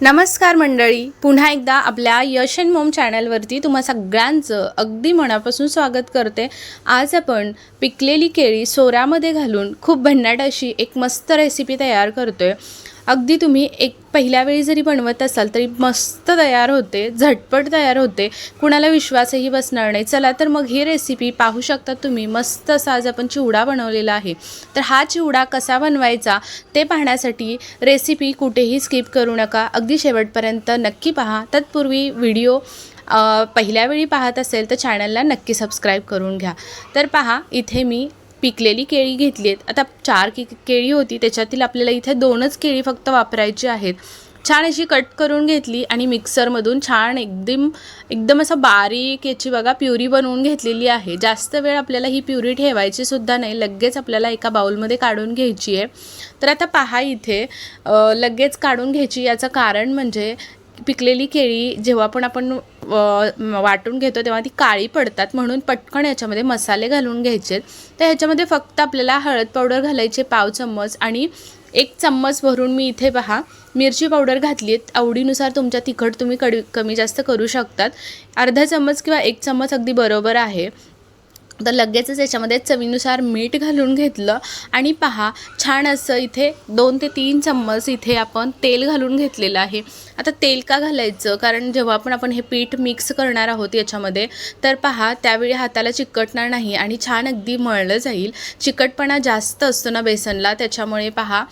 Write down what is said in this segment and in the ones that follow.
नमस्कार मंडळी, पुन्हा एकदा आपल्या यश अँड मॉम चॅनलवरती तुम्हा सगळ्यांचं अगदी मनापासून स्वागत करते। आज आपण पिकलेली केळी सोऱ्यामध्ये घालून खूप भन्नाट अशी एक मस्त रेसिपी तयार करतोय। अगदी तुम्ही एक पहिल्या वेळी जरी बनवत असाल तरी मस्त तयार होते, झटपट तयार होते, कुणाला विश्वासही बसणार नाही। चला तर मग ही रेसिपी पाहू शकता तुम्ही। मस्त असा आज आपण चिवडा बनवलेला आहे। तर हा चिवडा कसा बनवायचा ते पाहण्यासाठी रेसिपी कुठेही स्किप करू नका, अगदी शेवटपर्यंत नक्की पहा। तत्पूर्वी व्हिडिओ पहिल्या वेळी पाहत असेल तर चॅनलला नक्की सबस्क्राईब करून घ्या। तर पहा, इथे मी पिकलेली केळी घेतली आहेत। आता 4 केळी होती, त्याच्यातील आपल्याला इथे 2च केळी फक्त वापरायची आहेत। छान अशी कट करून घेतली आणि मिक्सरमधून छान एकदम असं बारीक याची बघा प्युरी बनवून घेतलेली आहे। जास्त वेळ आपल्याला ही प्युरी ठेवायची सुद्धा नाही, लगेच आपल्याला एका बाउलमध्ये काढून घ्यायची आहे। तर आता पहा, इथे लगेच काढून घ्यायची। याचं कारण म्हणजे पिकलेली केळी जेव्हा पण आपण वाटून घेतो तेव्हा ती काळी पडतात, म्हणून पटकन याच्यामध्ये मसाले घालून घ्यायचे। तर ह्याच्यामध्ये फक्त आपल्याला हळद पावडर घालायचे 1 चम्मच आणि 1 चम्मच भरून मी इथे पहा मिरची पावडर घातली आहे। आवडीनुसार तुमच्या तिखट तुम्ही कमी जास्त करू शकतात। अर्धा चम्मच किंवा 1 चम्मच अगदी बरोबर आहे। तर लगेचच याच्यामध्ये चवीनुसार मीठ घालून घेतलं आणि पहा छान असं इथे 2 ते 3 चम्मच इथे आपण तेल घालून घेतलेलं आहे। आता तेल का घालायचं, कारण जेव्हा पण आपण हे पीठ मिक्स करणार आहोत याच्यामध्ये, तर पहा त्यावेळी हाताला चिकटणार नाही आणि छान अगदी मळलं जाईल। चिकटपणा जास्त असतो ना बेसनला, त्याच्यामुळे पहा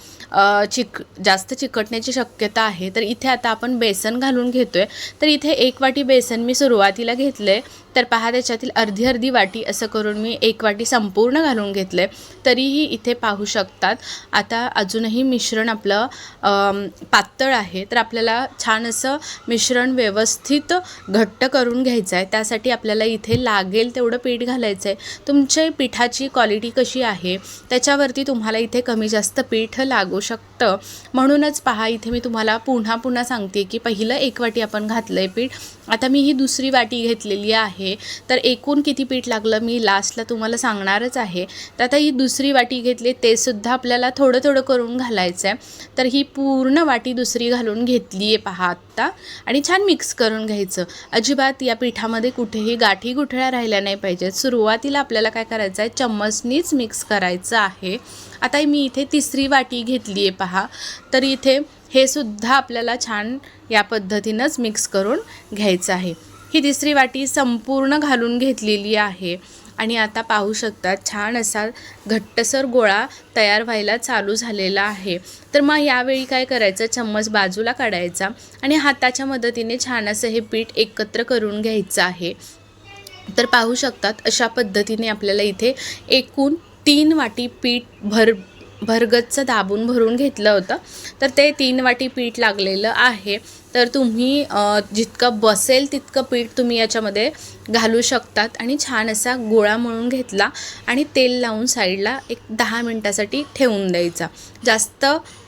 जास्त चिकटण्याची शक्यता आहे। तर इथे आता आपण बेसन घालून घेतोय। तर इथे 1 वाटी बेसन मी सुरुवातीला घेतलंय। तर पहा त्याच्यातील अर्धी वाटी असं करून मी 1 वाटी संपूर्ण घालून घेतले। तरीही इथे पाहू शकतात आता अजूनही मिश्रण आपलं पातळ आहे। तर आपल्याला छान असं मिश्रण व्यवस्थित घट्ट करून घ्यायचं आहे। त्यासाठी आपल्याला इथे लागेल तेवढं पीठ घालायचं आहे। तुमच्या पिठाची क्वालिटी कशी आहे त्याच्यावरती तुम्हाला इथे कमी जास्त पीठ लागू शकतं। म्हणूनच पहा इथे मी तुम्हाला पुन्हा सांगते की पहिलं 1 वाटी आपण घातलं आहे पीठ, आता मी ही दुसरी वाटी घेतलेली आहे। तर एकूण किती पीठ लागलं मी लास्टला तुम्हाला सांगणारच आहे। तर आता ही दुसरी वाटी घेतली, ते सुद्धा आपल्याला थोडं करून घालायचं आहे। तर ही पूर्ण वाटी दुसरी घालून घेतली आहे पहा आत्ता, आणि छान मिक्स करून घ्यायचं। अजिबात या पिठामध्ये कुठेही गाठी गुठळ्या राहिल्या नाही पाहिजेत। सुरुवातीला आपल्याला काय करायचं आहे, चम्मचनीच मिक्स करायचं आहे। आता मी इथे तिसरी वाटी घेतली आहे पहा। तर इथे हे सुद्धा आपल्याला छान या पद्धतीनंच मिक्स करून घ्यायचं आहे। ही तिसरी वाटी संपूर्ण घालून घेतलेली आहे आणि आता पाहू शकता छान असा घट्टसर गोळा तयार व्हायला चालू झालेला आहे। तर मग यावेळी काय करायचं, चम्मच बाजूला काढायचा आणि हाताच्या मदतीने छान असं हे पीठ एकत्र करून घ्यायचं आहे। तर पाहू शकतात अशा पद्धतीने आपल्याला इथे एकूण 3 वाटी पीठ भरगच्च दाबून भरून घेतलं होतं। तर ते 3 वाटी पीठ लागलेलं आहे। तर तुम्ही जितकं बसेल तितकं पीठ तुम्ही याच्यामध्ये घालू शकतात आणि छान असा गोळा मळून घेतला आणि तेल लावून साईडला एक 10 मिनिटासाठी ठेवून द्यायचा, जास्त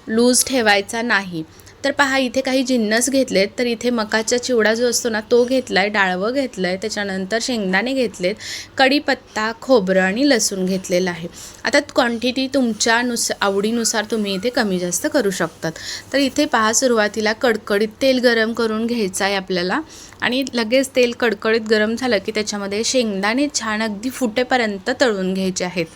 लूज ठेवायचा नाही। तर पहा इथे काही जिन्नस घेतलेत। तर इथे मकाचा चिवडा जो असतो ना तो घेतला आहे, डाळवं घेतलं आहे, त्याच्यानंतर शेंगदाणे घेतलेत, कढीपत्ता, खोबरं आणि लसूण घेतलेलं आहे। आता क्वांटिटी तुमच्या आवडीनुसार तुम्ही इथे कमी जास्त करू शकतात। तर इथे पहा सुरुवातीला कडकडीत तेल गरम करून घ्यायचं आहे आपल्याला आणि लगेच तेल कडकडीत गरम झालं की त्याच्यामध्ये शेंगदाणे छान अगदी फुटेपर्यंत तळून घ्यायचे आहेत।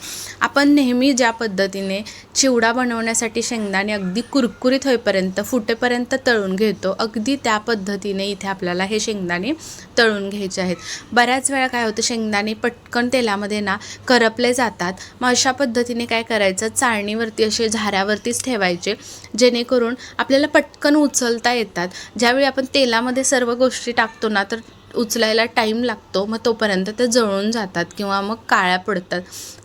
आपण नेहमी ज्या पद्धतीने चिवडा बनवण्यासाठी शेंगदाणे अगदी कुरकुरीत होईपर्यंत फुटेपर्यंत तळून घेतो, अगदी त्या पद्धतीने इथे आपल्याला हे शेंगदाणे तळून घ्यायचे आहेत। बऱ्याच वेळा काय होतं, शेंगदाणे पटकन तेलामध्ये ना करपले जातात। मग अशा पद्धतीने काय करायचं, चाळणीवरती असे झाऱ्यावरतीच ठेवायचे, जेणेकरून आपल्याला पटकन उचलता येतात। ज्यावेळी आपण तेलामध्ये सर्व गोष्टी टाकतो ना तर उचलायला टाईम लागतो, मग तोपर्यंत ते जळून जातात किंवा मग काळ्या पडतात।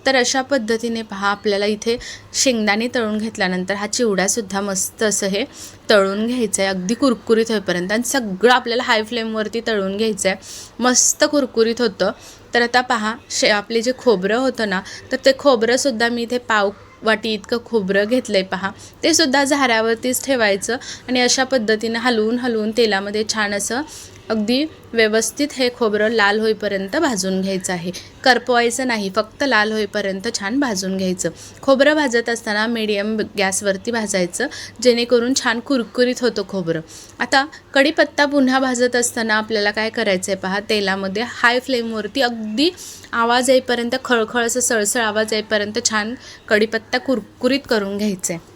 तर अशा पद्धतीने पहा आपल्याला इथे शेंगदाणे तळून घेतल्यानंतर हा चिवडासुद्धा मस्त असं हे तळून घ्यायचं आहे अगदी कुरकुरीत होईपर्यंत, आणि सगळं आपल्याला हाय फ्लेमवरती तळून घ्यायचं आहे, मस्त कुरकुरीत होतं। तर आता पहा आपले जे खोबरं होतं ना, तर ते खोबरंसुद्धा मी इथे पाव वाटी इतकं खोबरं घेतलं आहे पहा। ते सुद्धा झाऱ्यावरतीच ठेवायचं आणि अशा पद्धतीने हलवून तेलामध्ये छान असं अगदी व्यवस्थित हे खोबरं लाल होईपर्यंत भाजून घ्यायचं आहे. करपवायचं नाही, फक्त लाल होईपर्यंत छान भाजून घ्यायचं. खोबरं भाजत असताना मीडियम गॅसवरती भाजायचं, जेणेकरून छान कुरकुरीत होतं खोबरं. आता कढीपत्ता पुन्हा भाजत असताना आपल्याला काय करायचं आहे पहा, तेलामध्ये हाय फ्लेमवरती अगदी आवाज येईपर्यंत, खळखळ असं सळसळ आवाज येईपर्यंत छान कढीपत्ता कुरकुरीत करून घ्यायचा आहे.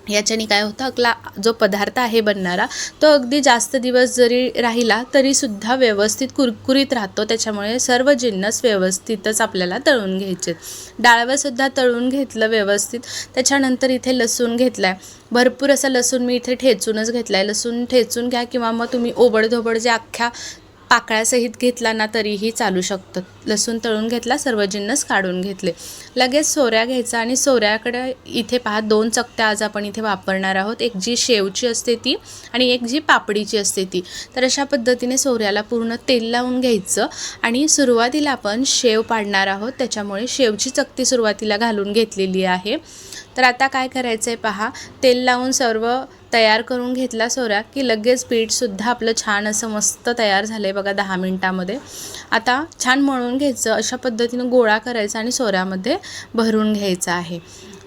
याच्याने काय होतं, आपला जो पदार्थ आहे बनणारा तो अगदी जास्त दिवस जरी राहिला तरीसुद्धा व्यवस्थित कुरकुरीत राहतो. त्याच्यामुळे सर्व जिन्नस व्यवस्थितच आपल्याला तळून घ्यायचे. डाळवंसुद्धा तळून घेतलं व्यवस्थित. त्याच्यानंतर इथे लसूण घेतला आहे, भरपूर असा लसूण मी इथे ठेचूनच घेतला आहे. लसूण ठेचून घ्या किंवा मग तुम्ही ओबडधोबड जे अख्ख्या पाकळ्यासहित घेतला ना तरीही चालू शकतं. लसूण तळून घेतला, सर्व जिन्नस काढून घेतले. लगेच सोऱ्या घ्यायचा आणि सोऱ्याकडे इथे पहा 2 चकत्या आज आपण इथे वापरणार आहोत. एक जी शेवची असते ती आणि एक जी पापडीची असते ती. तर अशा पद्धतीने सोऱ्याला पूर्ण तेल लावून घ्यायचं आणि सुरुवातीला आपण शेव पाडणार आहोत, त्याच्यामुळे शेवची चकती सुरुवातीला घालून घेतलेली आहे. तर आता काय करायचं आहे पहा, तेल लावून सर्व तयार करून घेतला सोऱ्या की लगेच पीठसुद्धा आपलं छान असं मस्त तयार झालं आहे बघा 10 मिनटामध्ये. आता छान मळून घ्यायचं, अशा पद्धतीनं गोळा करायचा आणि सोऱ्यामध्ये भरून घ्यायचा आहे.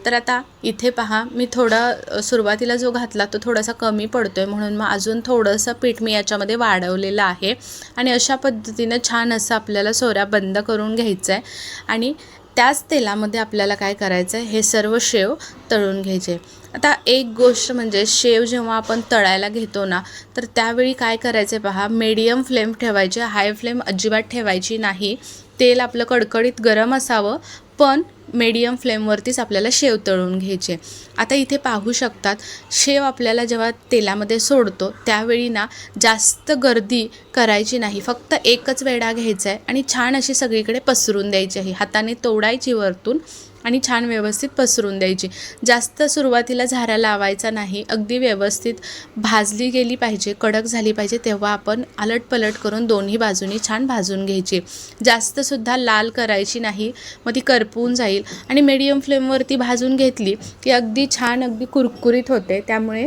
तर आता इथे पहा, मी थोडा सुरुवातीला जो घातला तो थोडासा कमी पडतो आहे, म्हणून मग अजून थोडंसं पीठ मी याच्यामध्ये वाढवलेलं आहे. आणि अशा पद्धतीनं छान असं आपल्याला सोऱ्या बंद करून घ्यायचं आहे आणि त्याच तेलामध्ये आपल्याला काय करायचं आहे, हे सर्व शेव तळून घ्यायचे. आता एक गोष्ट म्हणजे शेव जेव्हा आपण तळायला घेतो ना, तर त्यावेळी काय करायचं आहे पहा, मीडियम फ्लेम ठेवायचे, हाय फ्लेम अजिबात ठेवायची नाही. तेल आपलं कडकडीत गरम असावं, पण मीडियम फ्लेमवरतीच आपल्याला शेव तळून घ्यायचे. आता इथे पाहू शकतात, शेव आपल्याला जेव्हा तेलामध्ये सोडतो त्यावेळी ना जास्त गर्दी करायची नाही, फक्त एकच वेढा घ्यायचा आहे आणि छान अशी सगळीकडे पसरून द्यायची आहे. हाताने तोडायची वरतून आणि छान व्यवस्थित पसरून द्यायची. जास्त सुरुवातीला झारा लावायचा नाही, अगदी व्यवस्थित भाजली गेली पाहिजे, कडक झाली पाहिजे, तेव्हा आपण आलटपलट करून दोन्ही बाजूनी छान भाजून घ्यायची. जास्तसुद्धा लाल करायची नाही, मग ती करपून जाईल. आणि मीडियम फ्लेमवरती भाजून घेतली की अगदी छान अगदी कुरकुरीत होते. त्यामुळे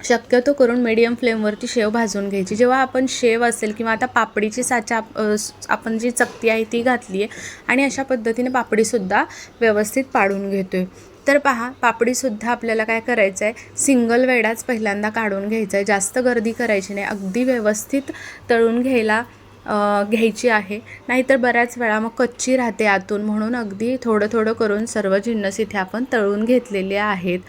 शक्यतो करून मीडियम फ्लेमवरती शेव भाजून घ्यायची. जेव्हा आपण शेव असेल किंवा आता पापडीची साचा आपण जी चकती आहे ती घातली आहे आणि अशा पद्धतीने पापडीसुद्धा व्यवस्थित पाडून घेतो आहे. तर पहा, पापडीसुद्धा आपल्याला काय करायचं आहे, सिंगल वेडाच पहिल्यांदा काढून घ्यायचं आहे, जास्त गर्दी करायची नाही, अगदी व्यवस्थित तळून घ्यायची आहे. नाहीतर बऱ्याच वेळा मग कच्ची राहते आतून, म्हणून अगदी थोडं थोडं करून सर्व जिन्नस इथे आपण तळून घेतलेले आहेत.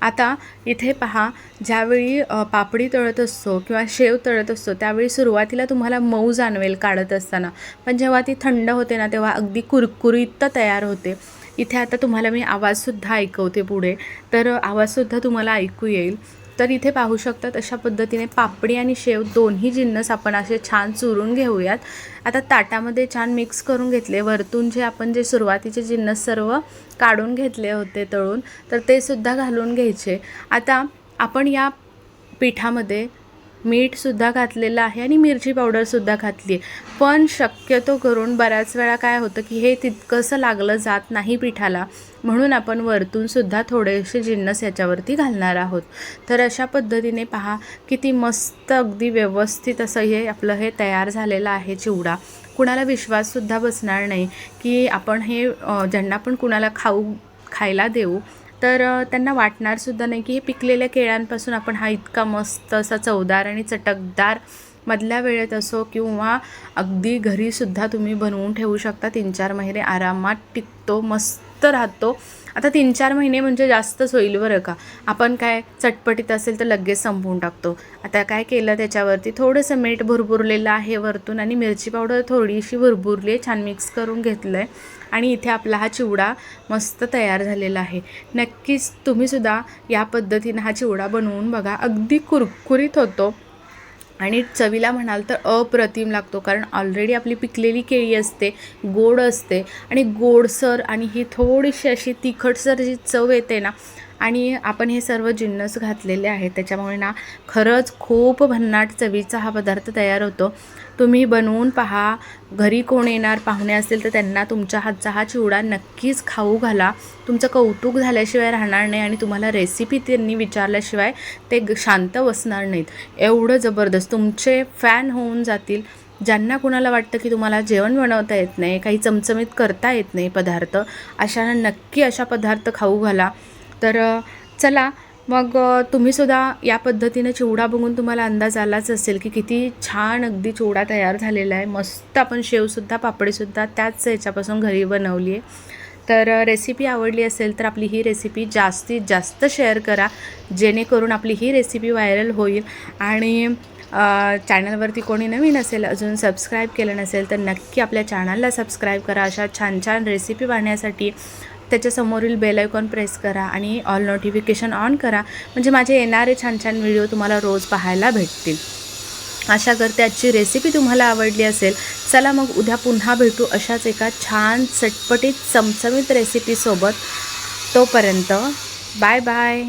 आता इथे पहा, ज्यावेळी पापडी तळत असतो किंवा शेव तळत असतो त्यावेळी सुरुवातीला तुम्हाला मऊ जाणवेल काढत असताना, पण जेव्हा ती थंड होते ना तेव्हा अगदी कुरकुरीत तयार होते. इथे आता तुम्हाला मी आवाजसुद्धा ऐकवते पुढे, तर आवाजसुद्धा तुम्हाला ऐकू येईल. तर इथे पाहू शकतात अशा पद्धतीने पापडी आणि शेव दोन्ही जिन्नस आपण असे छान चुरून घेऊयात. आता ताटामध्ये छान मिक्स करून घेतले. वरतून आपण जे सुरुवातीचे जिन्नस सर्व काढून घेतले होते तळून, तर ते सुद्धा घालून घ्यायचे. आता आपण या पिठामध्ये मीठसुद्धा घातलेलं आहे आणि मिरची पावडरसुद्धा घातली आहे, पण शक्यतो करून बऱ्याच वेळा काय होतं की हे तितकंसं लागलं जात नाही पिठाला, म्हणून आपण वरतूनसुद्धा थोडेसे जिन्नस याच्यावरती घालणार आहोत. तर अशा पद्धतीने पहा, किती मस्त अगदी व्यवस्थित असं हे आपलं हे तयार झालेलं आहे चिवडा. कुणाला विश्वाससुद्धा बसणार नाही की आपण हे ज्यांना पण कुणाला खायला देऊ तर त्यांना वाटणारसुद्धा नाही की हे पिकलेल्या केळ्यांपासून आपण हा इतका मस्त असा चवदार आणि चटकदार मधल्या वेळेत असो किंवा अगदी घरीसुद्धा तुम्ही बनवून ठेवू शकता. 3-4 महिने आरामात टिकतो, मस्त राहतो. आता 3-4 महिने म्हणजे जास्तच होईल बरं का. आपण काय चटपटीत असेल तर लगेच संपवून टाकतो. आता काय केलं, त्याच्यावरती थोडंसं मीठ भुरभुरलेलं आहे वरतून आणि मिरची पावडर थोडीशी भुरभुरली आहे, छान मिक्स करून घेतलं आहे आणि इथे आपला हा चिवडा मस्त तयार झालेला आहे. नक्कीच तुम्हीसुद्धा या पद्धतीनं हा चिवडा बनवून बघा, अगदी कुरकुरीत होतो आणि चवीला म्हणाल तर अप्रतिम लागतो. कारण ऑलरेडी आपली पिकलेली केळी असते, गोड असते आणि गोडसर आणि ही थोडीशी अशी तिखटसर जी चव येते ना, आणि आपण हे सर्व जिन्नस घातलेले आहेत, त्याच्यामुळे ना खरंच खूप भन्नाट चवीचा हा पदार्थ तयार होतो. तुम्ही बनवून पहा. घरी कोण येणार पाहुणे असतील तर त्यांना तुमच्या हातचा हा चिवडा नक्कीच खाऊ घाला. तुमचं कौतुक झाल्याशिवाय राहणार नाही आणि तुम्हाला रेसिपी त्यांनी विचारल्याशिवाय ते शांत बसणार नाहीत. एवढं जबरदस्त तुमचे फॅन होऊन जातील. ज्यांना कुणाला वाटतं की तुम्हाला जेवण बनवता येत नाही, काही चमचमीत करता येत नाही पदार्थ, अशांना नक्की अशा पदार्थ खाऊ घाला. तर चला मग तुम्हीसुद्धा या पद्धतीनं चिवडा बघून तुम्हाला अंदाज आलाच असेल की किती छान अगदी चिवडा तयार झालेला आहे. मस्त आपण शेवसुद्धा पापडीसुद्धा त्याच ह्याच्यापासून घरी बनवली आहे. तर रेसिपी आवडली असेल तर आपली ही रेसिपी जास्तीत जास्त शेअर करा, जेणेकरून आपली ही रेसिपी व्हायरल होईल. आणि चॅनलवरती कोणी नवीन असेल, अजून सबस्क्राईब केलं नसेल तर नक्की आपल्या चॅनलला सबस्क्राईब करा. अशा छान छान रेसिपी पाहण्यासाठी त्याच्यासमोरील बेल आयकॉन प्रेस करा आणि ऑल नोटिफिकेशन ऑन करा, म्हणजे माझे येणारे छान छान व्हिडिओ तुम्हाला रोज पाहायला भेटतील. आशा करते आजची रेसिपी तुम्हाला आवडली असेल. चला मग उद्या पुन्हा भेटू अशाच एका छान चटपटीत चमचमीत रेसिपीसोबत. तोपर्यंत बाय बाय.